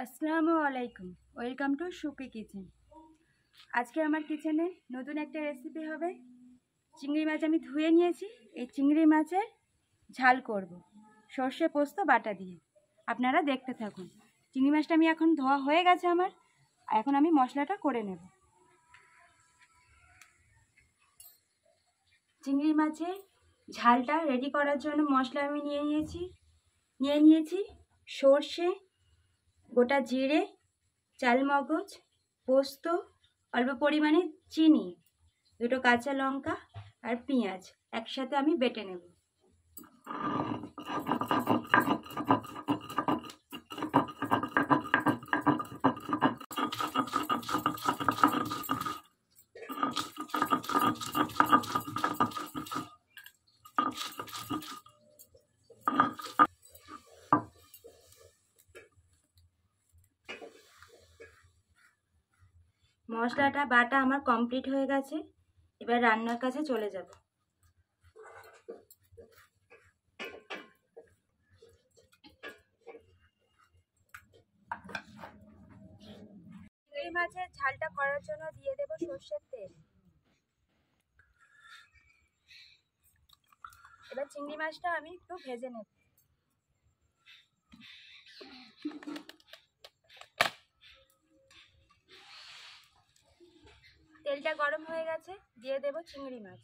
আসসালামু আলাইকুম, welcome to soupy kitchen. আজকে আমার কিচেনে নতুন একটা রেসিপি হবে। চিংড়ি মাছ আমি ধুয়ে নিয়েছি। এই চিংড়ি মাছের ঝাল করব সর্ষে পোস্ত বাটা দিয়ে। আপনারা দেখতে থাকুন। চিংড়ি মাছটা আমি এখন ধোয়া হয়ে গেছে আমার। এখন আমি মশলাটা করে নেব। চিংড়ি মাছের ঝালটা রেডি করার জন্য মশলা আমি নিয়ে নিয়েছি সর্ষে, গোটা জিরে, চালমগজ, পোস্ত, অল্প পরিমাণে চিনি, দুটো কাঁচা লঙ্কা আর পেঁয়াজ একসাথে আমি বেটে নেব। মশলাটা বাটা আমার কমপ্লিট হয়ে গেছে। এবার রান্নার কাছে চলে যাব। চিংড়ি মাছের ঝালটা করার জন্য দিয়ে দেব সর্ষের তেল। এবার চিংড়ি মাছটা আমি একটু ভেজে নেব। তেলটা গরম হয়ে গেছে, দিয়ে দেব চিংড়ি মাছ।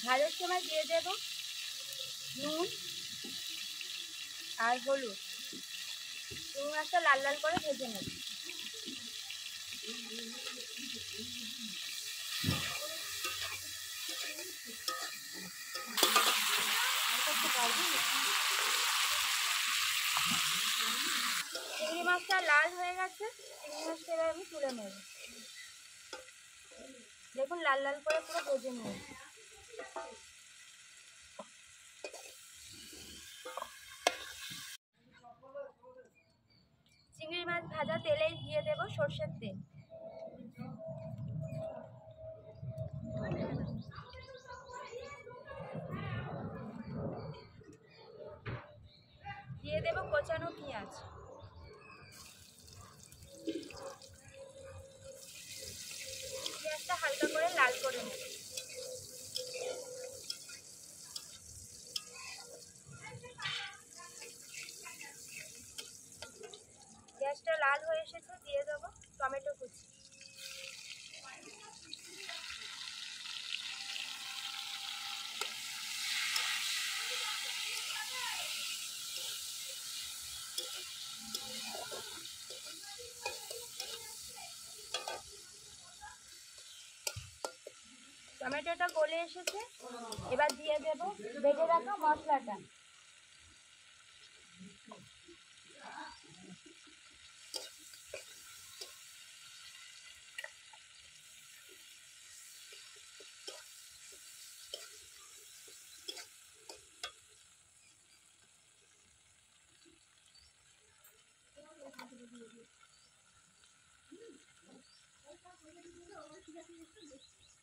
ভাজার সময় দিয়ে দেব নুন আর হলুদ। চিংড়ি মাছটা লাল লাল করে ভেজে নেব। চিংড়ি মাছটা লাল হয়ে গেছে। চিংড়ি মাছটা এবার আমি তুলে নেব। দেখুন লাল লাল করে পুরো ভেজে নেব। চিংড়ি মাছ ভাজা তেলেই দিয়ে দেব সর্ষের তেল। দিয়ে দেব কোচানো পেঁয়াজ। পেঁয়াজটা হালকা করে লাল করে নেব। পেঁয়াজটা লাল হয়ে এসেছে, দিয়ে দেব টমেটো কুচি। টমেটোটা গলে এসেছে, এবার দিয়ে দেব বেটে রাখা মশলাটা।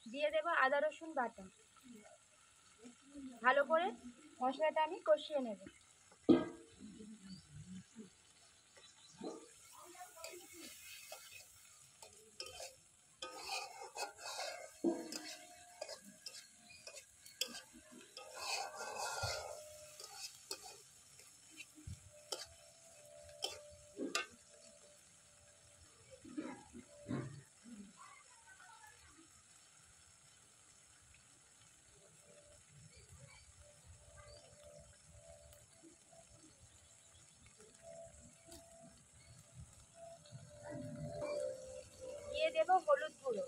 দিয়ে দেব আদা রসুন বাটা। ভালো করে মশলাটা আমি কষিয়ে নেব। দিয়ে দেব হলুদ গুঁড়ো,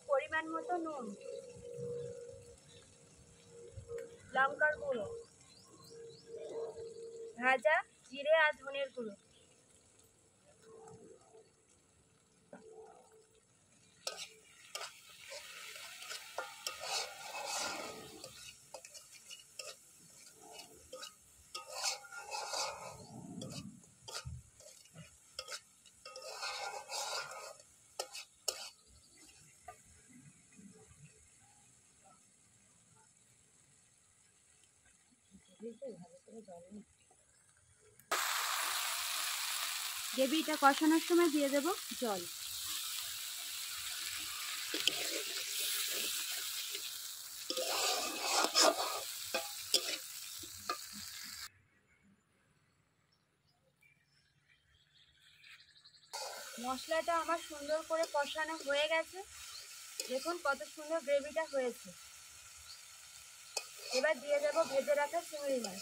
পরিমাণ মতো নুন, লঙ্কার গুঁড়ো, ভাজা জিরে আর ধনের গুঁড়ো। গ্রেভিটা কষানোর সময় দিয়ে দেব জল। মশলাটা আমার সুন্দর করে কষানো হয়ে গেছে। দেখুন কত সুন্দর গ্রেভিটা হয়েছে। এবার দিয়ে দেব ভেজে রাখা চিংড়ি মাছ।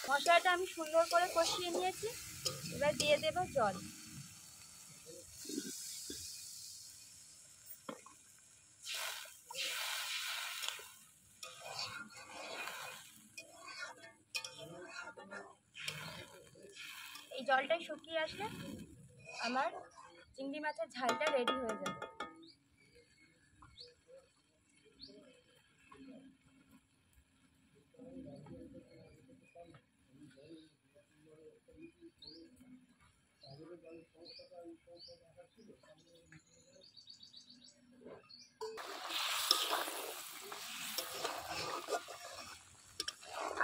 মশলাটা আমি সুন্দর করে কষিয়ে নিয়েছি। এবার দিয়ে দেব জল। এই জলটাই শুকিয়ে আসলে আমার চিংড়ি মাছের ঝালটা রেডি হয়ে যাবে।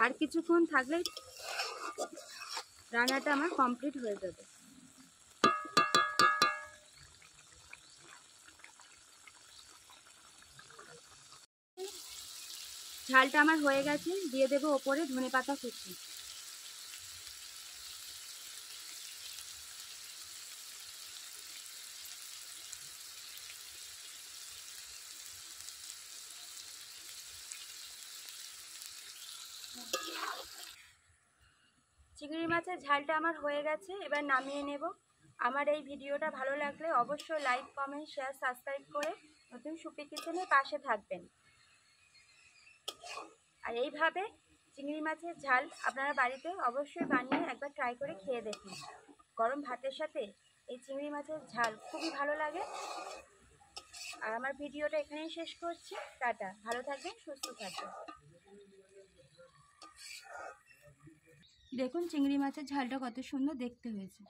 আর কিছুক্ষণ থাকলেই রান্নাটা আমার কমপ্লিট হয়ে যাবে। ঝালটা আমার হয়ে গেছে। দিয়ে দেবো ওপরে ধনেপাতা কুচি। চিংড়ি মাছের ঝালটা আমার হয়ে গেছে। এবার নামিয়ে নেব। আমার এই ভিডিওটা ভালো লাগলে অবশ্যই লাইক, কমেন্ট, শেয়ার, সাবস্ক্রাইব করে নতুন সুপি কিচেনের পাশে থাকবেন। আর এইভাবে চিংড়ি মাছের ঝাল আপনারা বাড়িতে অবশ্যই বানিয়ে একবার ট্রাই করে খেয়ে দেখুন। গরম ভাতের সাথে এই চিংড়ি মাছের ঝাল খুবই ভালো লাগে। আর আমার ভিডিওটা এখানেই শেষ করছি। টাটা, ভালো থাকবেন, সুস্থ থাকবেন। দেখুন চিংড়ি মাছের ঝালটা কত সুন্দর দেখতে হয়েছে।